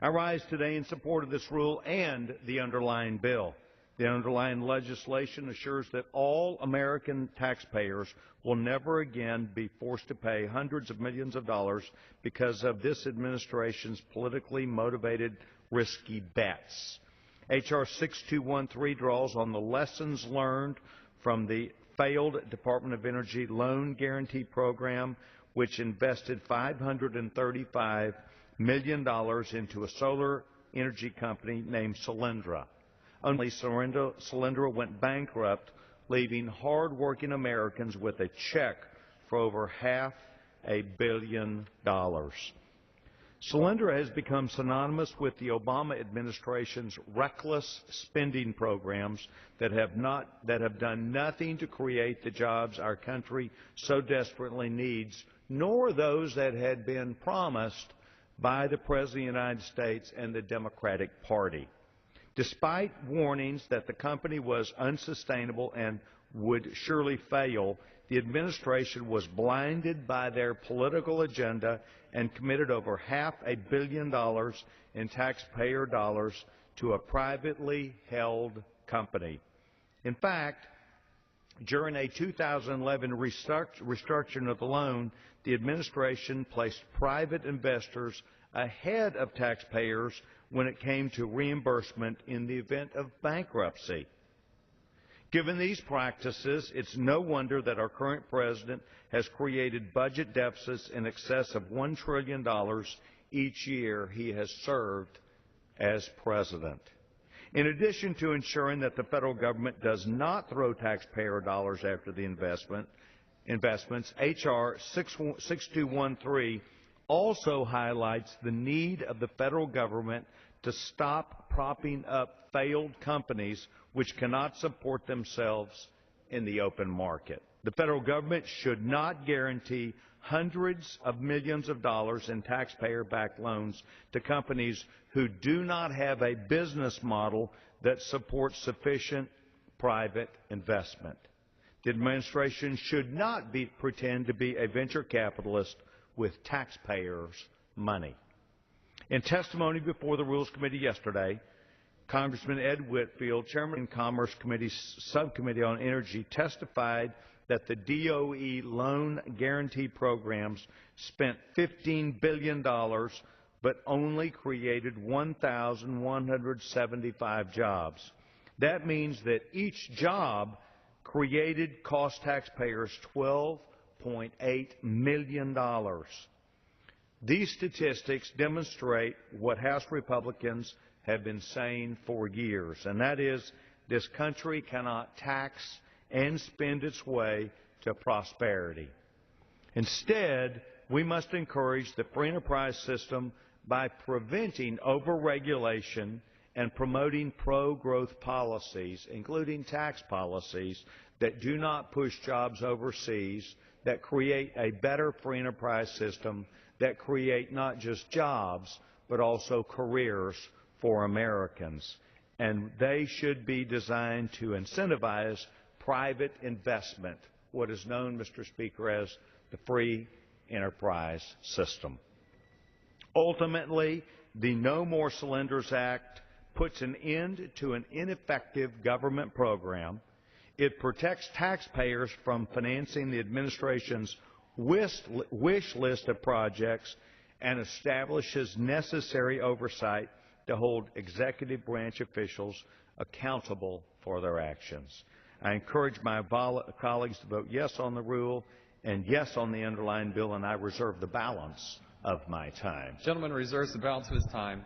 I rise today in support of this rule and the underlying bill. The underlying legislation assures that all American taxpayers will never again be forced to pay hundreds of millions of dollars because of this administration's politically motivated risky bets. H.R. 6213 draws on the lessons learned from the failed Department of Energy loan guarantee program, which invested $535 million into a solar energy company named Solyndra. Only Solyndra went bankrupt, leaving hard-working Americans with a check for over $500 million. Solyndra has become synonymous with the Obama administration's reckless spending programs that have done nothing to create the jobs our country so desperately needs, nor those that had been promised by the President of the United States and the Democratic Party. Despite warnings that the company was unsustainable and would surely fail, the administration was blinded by their political agenda and committed over $500 million in taxpayer dollars to a privately held company. In fact, during a 2011 restructuring of the loan, the administration placed private investors ahead of taxpayers when it came to reimbursement in the event of bankruptcy. Given these practices, it's no wonder that our current president has created budget deficits in excess of $1 trillion each year he has served as president. In addition to ensuring that the federal government does not throw taxpayer dollars after the investments, H.R. 6213 also highlights the need of the federal government to stop propping up failed companies which cannot support themselves in the open market. The federal government should not guarantee hundreds of millions of dollars in taxpayer-backed loans to companies who do not have a business model that supports sufficient private investment. The administration should not pretend to be a venture capitalist with taxpayers' money. In testimony before the Rules Committee yesterday, Congressman Ed Whitfield, Chairman of the Commerce Committee's Subcommittee on Energy, testified that the DOE loan guarantee programs spent $15 billion but only created 1,175 jobs. That means that each job created cost taxpayers $12.8 million. These statistics demonstrate what House Republicans have been saying for years, and that is this country cannot tax and spend its way to prosperity. Instead, we must encourage the free enterprise system by preventing overregulation and promoting pro-growth policies, including tax policies that do not push jobs overseas, that create a better free enterprise system, that create not just jobs but also careers for Americans. And they should be designed to incentivize private investment, what is known, Mr. Speaker, as the free enterprise system. Ultimately, the No More Solyndras Act puts an end to an ineffective government program. It protects taxpayers from financing the administration's wish list of projects and establishes necessary oversight to hold executive branch officials accountable for their actions. I encourage my colleagues to vote yes on the rule and yes on the underlying bill, and I reserve the balance of my time. The gentleman reserves the balance of his time.